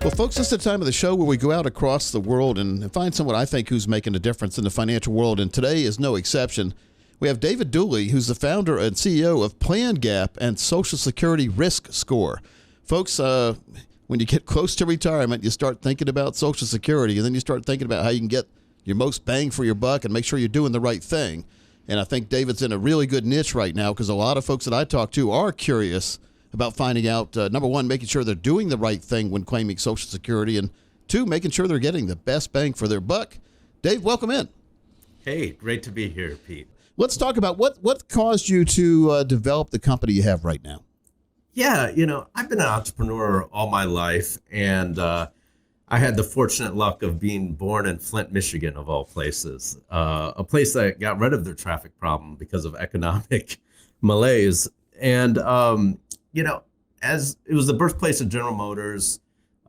Well, folks, this is the time of the show where we go out across the world and find someone I think who's making a difference in the financial world, and today is no exception. We have David Duley, who's the founder and CEO of Plan Gap and Social Security Risk Score. Folks, when you get close to retirement, you start thinking about Social Security, and then you start thinking about how you can get your most bang for your buck and make sure you're doing the right thing. And I think David's in a really good niche right now because a lot of folks that I talk to are curious about finding out, number one, making sure they're doing the right thing when claiming Social Security, and two, making sure they're getting the best bang for their buck. Dave, welcome in. Hey, great to be here, Pete. Let's talk about what caused you to develop the company you have right now. Yeah, I've been an entrepreneur all my life, and I had the fortunate luck of being born in Flint, Michigan, of all places, a place that got rid of their traffic problem because of economic malaise. And, as it was the birthplace of General Motors,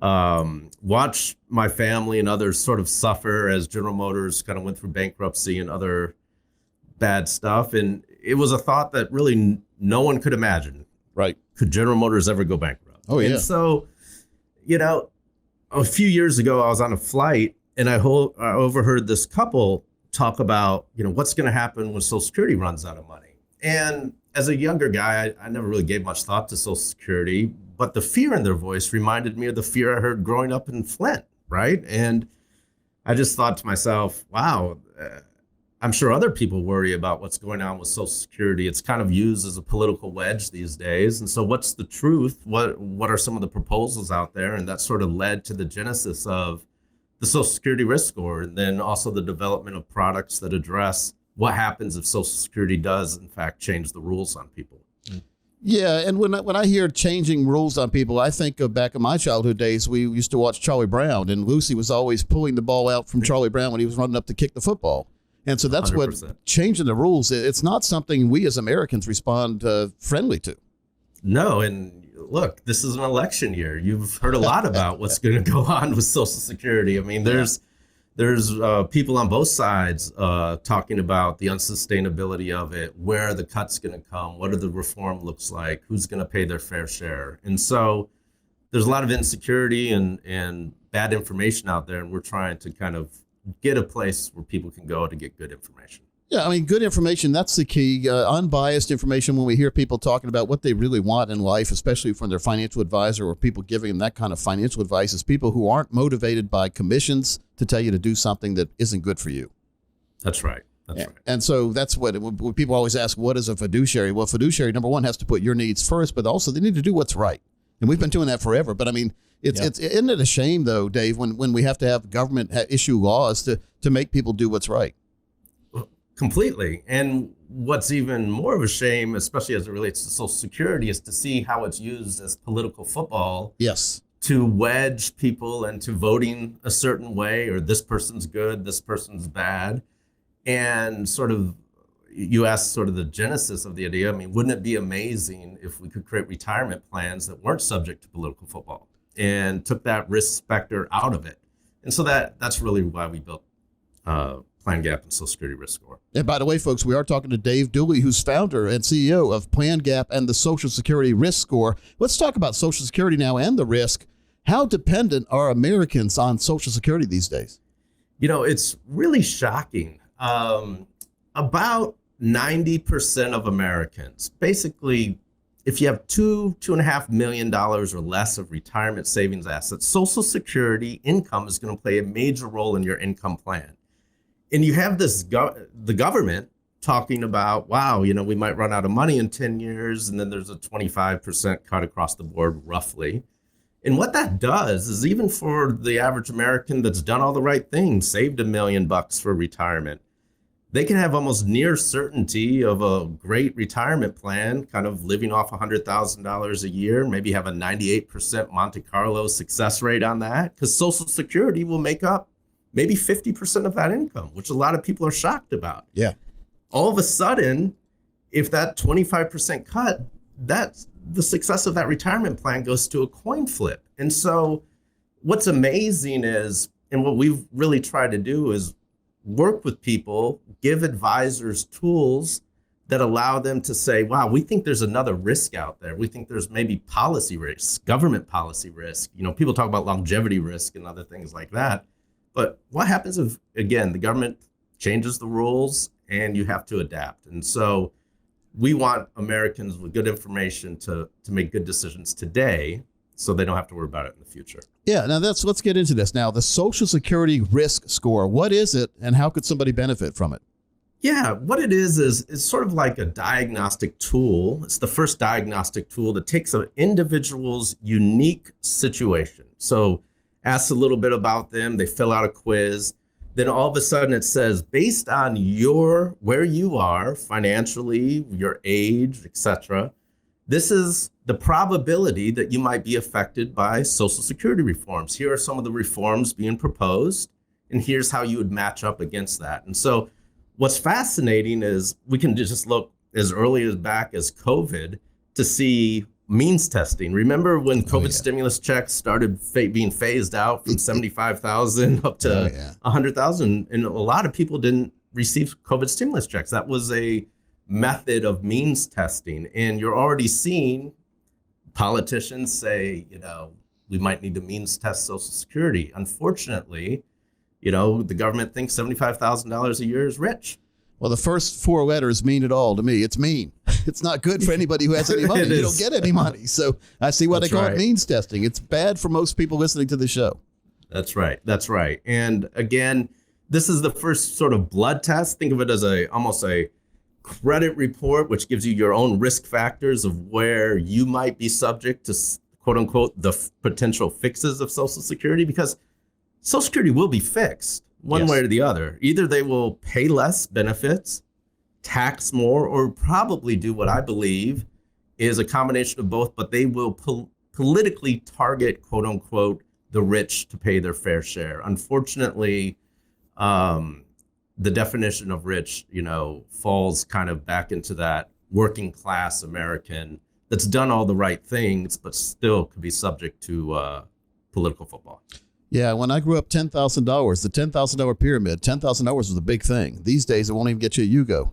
watched my family and others sort of suffer as General Motors kind of went through bankruptcy and other bad stuff. And it was a thought that really no one could imagine. Right. Could General Motors ever go bankrupt? Oh, yeah. And so, a few years ago, I was on a flight and I overheard this couple talk about, what's going to happen when Social Security runs out of money. And as a younger guy, I never really gave much thought to Social Security, but the fear in their voice reminded me of the fear I heard growing up in Flint, right? And I just thought to myself, wow, I'm sure other people worry about what's going on with Social Security. It's kind of used as a political wedge these days. And so what's the truth? What are some of the proposals out there? And that sort of led to the genesis of the Social Security Risk Score, and then also the development of products that address what happens if Social Security does, in fact, change the rules on people. Yeah, and when I hear changing rules on people, I think of back in my childhood days, we used to watch Charlie Brown, and Lucy was always pulling the ball out from Charlie Brown when he was running up to kick the football. And so that's 100%. What changing the rules, it's not something we as Americans respond friendly to. No, and look, this is an election year. You've heard a lot about what's going to go on with Social Security. I mean, there's people on both sides talking about the unsustainability of it, where are the cuts going to come, what are the reform looks like, who's going to pay their fair share. And so there's a lot of insecurity and bad information out there, and we're trying to kind of get a place where people can go to get good information. Yeah, I mean, good information, that's the key. Unbiased information. When we hear people talking about what they really want in life, especially from their financial advisor or people giving them that kind of financial advice, is people who aren't motivated by commissions to tell you to do something that isn't good for you. That's right. That's right. And so that's when people always ask, what is a fiduciary? Well, fiduciary, number one, has to put your needs first, but also they need to do what's right. And we've been doing that forever. But I mean, isn't it a shame, though, Dave, when we have to have government issue laws to make people do what's right? Completely. And what's even more of a shame, especially as it relates to Social Security, is to see how it's used as political football. Yes. To wedge people into voting a certain way, or this person's good, this person's bad. And sort of, you asked sort of the genesis of the idea. I mean, wouldn't it be amazing if we could create retirement plans that weren't subject to political football and took that risk specter out of it? And so that's really why we built Plan Gap and Social Security Risk Score. And by the way, folks, we are talking to Dave Duley, who's founder and CEO of Plan Gap and the Social Security Risk Score. Let's talk about Social Security now and the risk. How dependent are Americans on Social Security these days? It's really shocking. About 90% of Americans, basically, if you have $2.5 million or less of retirement savings assets, Social Security income is going to play a major role in your income plan. And you have the government talking about, wow, we might run out of money in 10 years, and then there's a 25% cut across the board, roughly. And what that does is, even for the average American that's done all the right things, saved $1 million for retirement, they can have almost near certainty of a great retirement plan, kind of living off $100,000 a year, maybe have a 98% Monte Carlo success rate on that, because Social Security will make up maybe 50% of that income, which a lot of people are shocked about. Yeah. All of a sudden, if that 25% cut, that's the success of that retirement plan goes to a coin flip. And so what's amazing is, and what we've really tried to do is work with people, give advisors tools that allow them to say, wow, we think there's another risk out there. We think there's maybe policy risk, government policy risk. People talk about longevity risk and other things like that. But what happens if, again, the government changes the rules and you have to adapt? And so we want Americans with good information to make good decisions today so they don't have to worry about it in the future. Yeah, now let's get into this. Now, the Social Security risk score, what is it and how could somebody benefit from it? Yeah, what it is sort of like a diagnostic tool. It's the first diagnostic tool that takes an individual's unique situation. So asks a little bit about them, they fill out a quiz, then all of a sudden it says, based on where you are financially, your age, etc., this is the probability that you might be affected by Social Security reforms. Here are some of the reforms being proposed, and here's how you would match up against that. And so what's fascinating is we can just look as early as back as COVID to see means testing. Remember when COVID stimulus checks started being phased out from 75,000 up to 100,000, and a lot of people didn't receive COVID stimulus checks. That was a method of means testing. And you're already seeing politicians say, we might need to means test Social Security. Unfortunately, the government thinks $75,000 a year is rich. Well, the first four letters mean it all to me. It's mean. It's not good for anybody who has any money. You don't get any money. So I see why they call it means testing. It's bad for most people listening to the show. That's right. That's right. And again, this is the first sort of blood test. Think of it as almost a credit report, which gives you your own risk factors of where you might be subject to, quote unquote, the potential fixes of Social Security, because Social Security will be fixed one way or the other. Either they will pay less benefits, tax more, or probably do what I believe is a combination of both, but they will politically target, quote unquote, the rich to pay their fair share. Unfortunately, the definition of rich, falls kind of back into that working class American that's done all the right things, but still could be subject to political football. Yeah, when I grew up, $10,000, the $10,000 pyramid, $10,000 was a big thing. These days, it won't even get you a Yugo.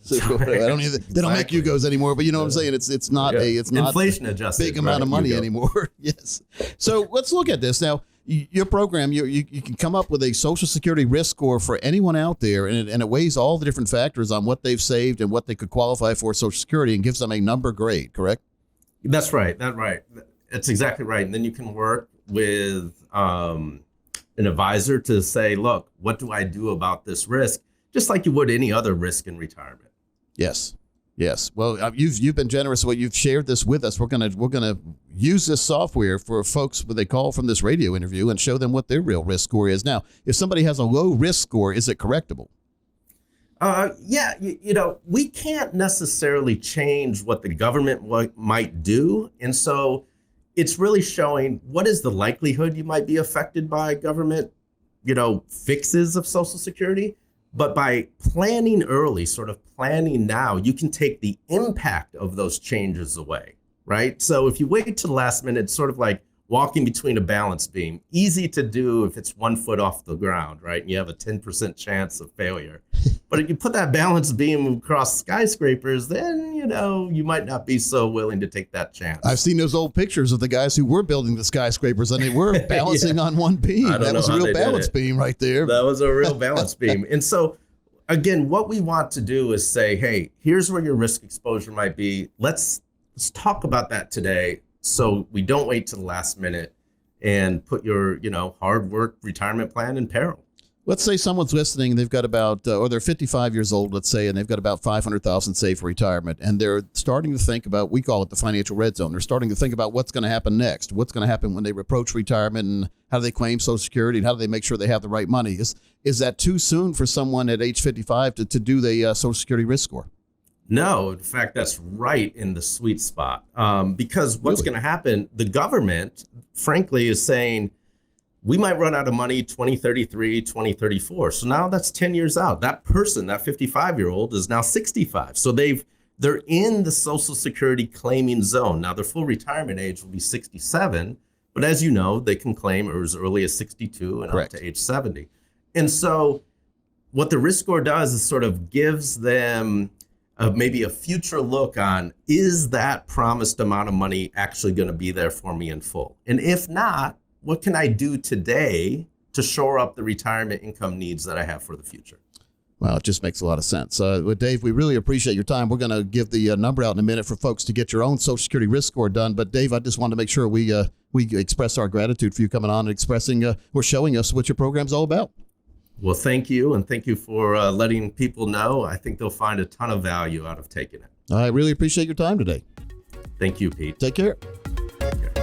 So they don't make Yugos anymore, but you know what I'm saying? It's not inflation adjusted big amount of money anymore. Yes. So let's look at this now. Your program, you can come up with a Social Security risk score for anyone out there, and it weighs all the different factors on what they've saved and what they could qualify for Social Security, and gives them a number grade. Correct? That's right. That's right. That's exactly right. And then you can work with an advisor to say, look, what do I do about this risk? Just like you would any other risk in retirement. Yes. Yes. Well, you've been generous. Well, you've shared this with us. We're gonna use this software for folks when they call from this radio interview and show them what their real risk score is. Now, if somebody has a low risk score, is it correctable? Yeah. We can't necessarily change what the government might do, and so it's really showing what is the likelihood you might be affected by government, fixes of Social Security. But by planning early, sort of planning now, you can take the impact of those changes away, right? So if you wait to the last minute, it's sort of like walking between a balance beam. Easy to do if it's 1 foot off the ground, right? And you have a 10% chance of failure. But if you put that balance beam across skyscrapers, then, you might not be so willing to take that chance. I've seen those old pictures of the guys who were building the skyscrapers, and they were balancing on one beam. That was a real balance beam right there. That was a real balance beam. And so, again, what we want to do is say, hey, here's where your risk exposure might be. Let's talk about that today, so we don't wait to the last minute and put your, hard work retirement plan in peril. Let's say someone's listening, they've got about, or they're 55 years old, let's say, and they've got about $500,000 saved for retirement, and they're starting to think about, we call it the financial red zone. They're starting to think about what's going to happen next, what's going to happen when they approach retirement, and how do they claim Social Security, and how do they make sure they have the right money? Is that too soon for someone at age 55 to do the Social Security risk score? No, in fact, that's right in the sweet spot. Because what's going to happen, the government, frankly, is saying, we might run out of money 2033, 2034. So now that's 10 years out. That person, that 55-year-old, is now 65. So they're in the Social Security claiming zone. Now their full retirement age will be 67, but as you know, they can claim as early as 62 and Correct. up to age 70. And so what the risk score does is sort of gives them maybe a future look on, is that promised amount of money actually going to be there for me in full? And if not, what can I do today to shore up the retirement income needs that I have for the future? Well, it just makes a lot of sense. Well, Dave, we really appreciate your time. We're going to give the number out in a minute for folks to get your own Social Security risk score done. But Dave, I just wanted to make sure we express our gratitude for you coming on and expressing or showing us what your program's all about. Well, thank you. And thank you for letting people know. I think they'll find a ton of value out of taking it. I really appreciate your time today. Thank you, Pete. Take care. Okay.